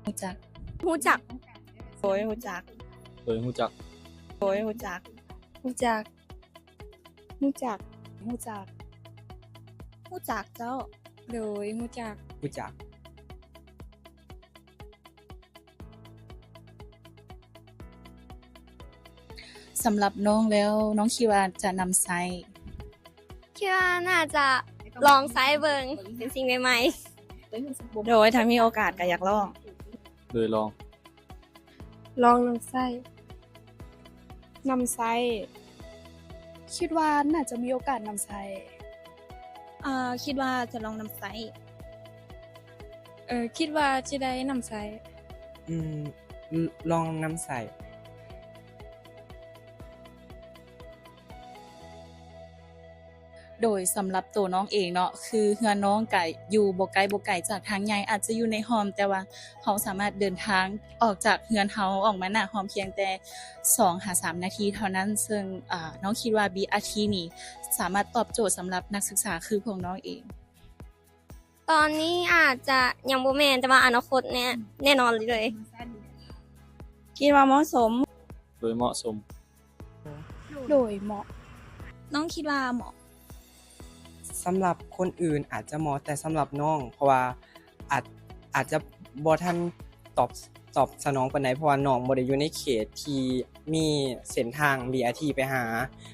รู้จักรู้จักโดยรู้จักโดยรู้จักโดยรู้จักรู้จักรู้จักรู้จักรู้จักเจ้าโดยรู้จักรู้จักสำหรับน้องแล้วน้องคิดว่าจะนำไซ คิดว่าน่าจะลองไซส์เบิงเป็นสิ่งใหม่โดยถ้ามีโอกาสก็อยากลอง โดยลอง ๆลองนำไส้คิดว่าน่าจะมีโอกาสนำไซ คิดว่าจะลองนำไซ คิดว่าจะได้นำไส้ ลองนำใส่โดยสำหรับตัวน้องเองเนาะคือเฮือนน้องก็อยู่บ่ไกลจากทางใหญ่อาจจะอยู่ในหอมแต่ว่าเราสามารถเดินทางออกจากเฮือนเฮาออกมาหน้าหอมเพียงแต่2-3 นาทีเท่านั้นซึ่งน้องคิดว่า BRT นี่สามารถตอบโจทย์สำหรับนักศึกษาคือพวกน้องเอง ตอนนี้อาจจะยังบ่แม่นแต่ว่าอนาคตเนี่ยแน่นอนเลย คิดว่าเหมาะสม โดยเหมาะสม โดยเหมาะ น้องคิดว่าเหมาะ สำหรับคนอื่นอาจจะเหมาะแต่สำหรับน้อง เพราะว่าอาจจะบ่ทันตอบสนองปานใดเพราะว่าน้องบ่ได้อยู่ในเขตที่มีเส้นทาง BRT ไปหา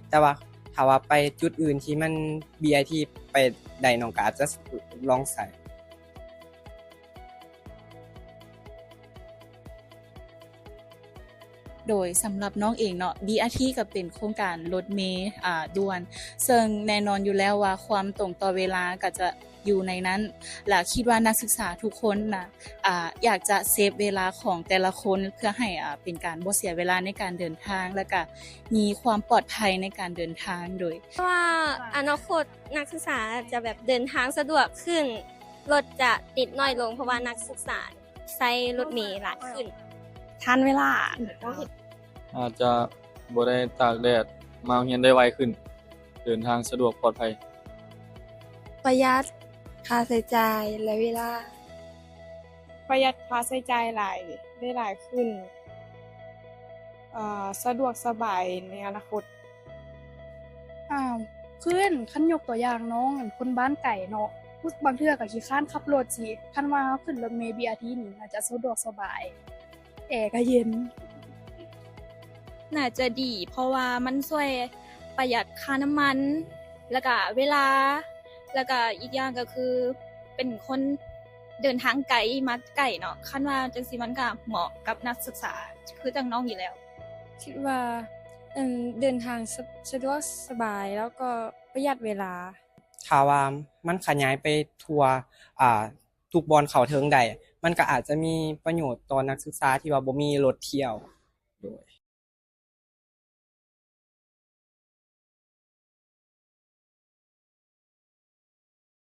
แต่ว่าถ้าว่าไปจุดอื่นที่มัน BRT ไปได้น้องก็อาจจะลองใส่ โดยสำหรับน้องเองเนาะ BRT ก็เป็นโครงการรถเมล์ด่วนซึ่งแน่นอนอยู่แล้วว่าความตรงต่อเวลาก็จะอยู่ในนั้นและคิดว่านักศึกษาทุกคนนะอยากจะเซฟเวลาของแต่ละคนเพื่อให้เป็นการบ่เสียเวลาในการเดินทางและก็มีความปลอดภัยในการเดินทางโดย เพราะว่าอนาคตนักศึกษาจะแบบเดินทางสะดวกขึ้นรถจะติดน้อยลงเพราะว่านักศึกษาใช้รถเมล์หลายขึ้น ทันเวลา อาจจะบ่ได้ตากแดดมาโรงเรียนได้ไวขึ้น เดินทางสะดวกปลอดภัย ประหยัดค่าใช้จ่ายและเวลา ประหยัดค่าใช้จ่ายหลายขึ้นสะดวกสบายในอนาคตเพื่อนคันยกตัวอย่างน้องคนบ้านไก่เนาะบางเทื่อก็ขี้คร้านขับรถสิคันว่าขึ้นรถเมล์ BRT นี่น่าจะสะดวกสบายแอร์ก็เย็น น่าจะดี เพราะว่ามันช่วยประหยัดค่าน้ำมัน แล้วก็เวลา แล้วก็อีกอย่างก็คือเป็นคนเดินทางไกลมาไกลเนาะคันว่าจังซี่มันก็เหมาะกับนักศึกษาคือจังน้องอยู่แล้ว คิดว่าเดินทางสะดวกสบายแล้วก็ประหยัดเวลา ถ้าว่ามันขยายไปทั่วทุกบอนเขาเทิงใดมันก็อาจจะมีประโยชน์ต่อนักศึกษาที่ว่าบ่มีรถเที่ยวโดย